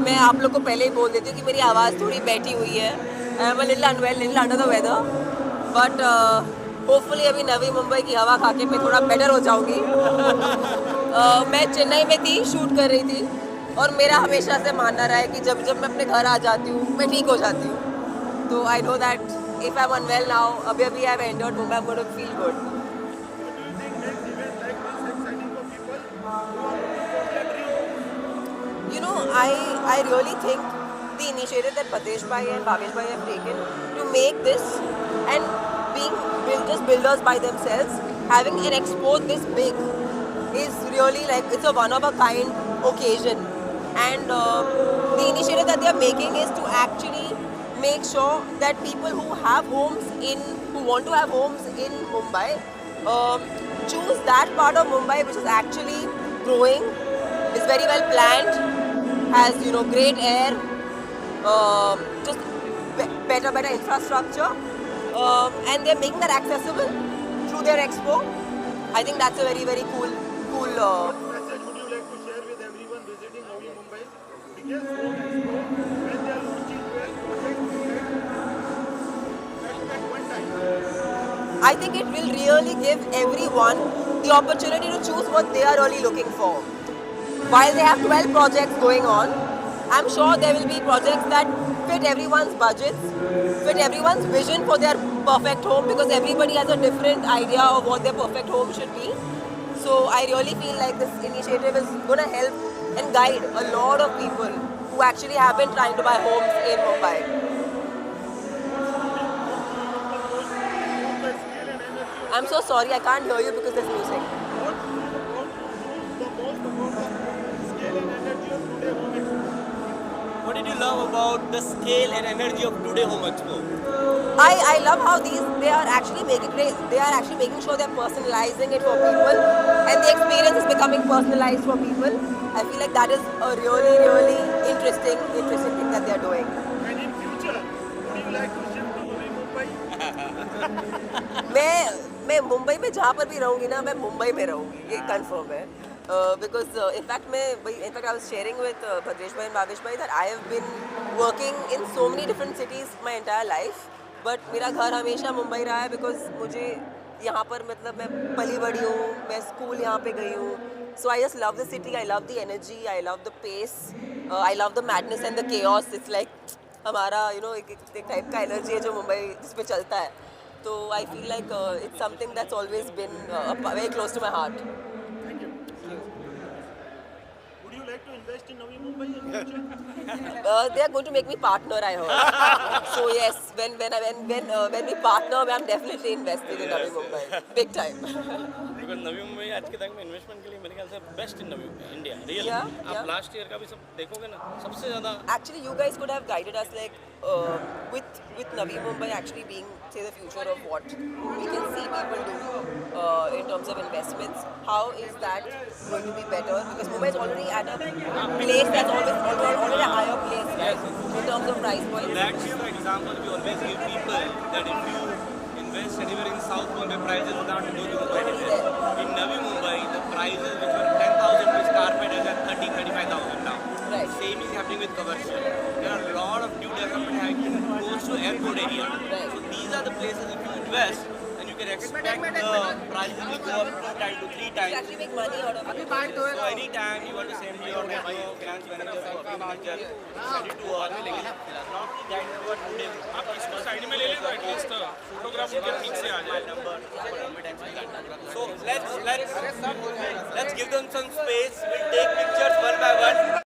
मैं आप लोग को पहले ही बोल देती हूँ कि मेरी आवाज़ थोड़ी बैठी हुई है। I am a little unwell, little under the weather, but hopefully अभी नवी मुंबई की हवा खा के मैं थोड़ा बेटर हो जाऊँगी। मैं चेन्नई में थी, शूट कर रही थी, और मेरा हमेशा से मानना रहा है कि जब जब मैं अपने घर आ जाती हूँ, मैं ठीक हो जाती हूँ। तो I know that if I am unwell now, अभी अभी I have entered Mumbai, I am going to feel good. What do you think makes event like this exciting for people who are rooting for their dream? You know, I really think the initiative that Patesh Bhai and Bhavesh Bhai have taken to make this, and being just builders by themselves, having an expo this big is really like it's a one of a kind occasion. And the initiative that they are making is to actually make sure that people who have homes in, who want to have homes in Mumbai, um, choose that part of Mumbai which is actually growing, is very well planned, has great air, just better infrastructure, and they're making that accessible through their expo. I think that's a very cool. What message would you like to share with everyone visiting Navi Mumbai? Biggest home expo when they are launching 12 projects at one time. I think it will really give everyone the opportunity to choose what they are really looking for. While they have 12 projects going on, I'm sure there will be projects that fit everyone's budgets, fit everyone's vision for their perfect home, because everybody has a different idea of what their perfect home should be. So I really feel like this initiative is going to help and guide a lot of people who actually have been trying to buy homes in Mumbai. The scale and energy I'm so sorry, I can't hear you because there's music. what the most about the scale and energy of today home expo. What did you love about the scale and energy of today Home Expo? I love how they are actually making sure they're personalizing it for people, and the experience is becoming personalized for people. I feel like that is a really interesting thing that they're doing. And in future, would you like to shift to Navi Mumbai? मैं मुंबई में जहाँ पर भी रहूँगी ना, मैं मुंबई में रहूँगी, ये कंफर्म है. Because in fact I was sharing with Bhadresh Bhai and Bhavesh Bhai that I have been working in so many different cities my entire life, but मेरा घर हमेशा मुंबई रहा है, because मुझे यहाँ पर मतलब मैं पली बड़ी हूँ, मैं स्कूल यहाँ पे गई हूँ. So I just love the city, I love the energy, I love the pace, I love the madness and the chaos. It's like हमारा एक टाइप का एनर्जी है जो मुंबई जिस पे चलता है. तो I feel like it's something that's always been very close to my heart. Thank you. Would you like to invest in Navi Mumbai in future? They are going to make me partner, I heard. So yes, when we partner, I'm definitely investing in Navi Mumbai, big time. Because Navi Mumbai आज के तक में investment के लिए मेरे ख्याल से best in Navi India real. Yeah. आप लास्ट ईयर का भी सब देखोगे ना, सबसे ज़्यादा Actually, you guys could have guided us, like with Navi Mumbai actually being, say, the future of what we can see people do in terms of investments. How is that going to be better? Because Mumbai is already at a place that's already a higher place, right? In terms of price points. That's the example we always give people, that if you invest anywhere in South Bombay, prices will not go to anywhere. In Navi Mumbai, the prices which were 10,000 rupees carpet is at 35,000 now. Right. Same is happening with commercial. There are a lot of new development happening close to airport area. Right. So these are the places if you invest, then you can expect the prices will go up 2 times to 3 You times. actually make money out of it. So anytime you want to send your finance manager or manager, send it to us. लेकिन not the guide number today. आप इसको side में ले लें तो at least photograph उनका ठीक से आ जाए. So let's give them some space. We'll take pictures one by one.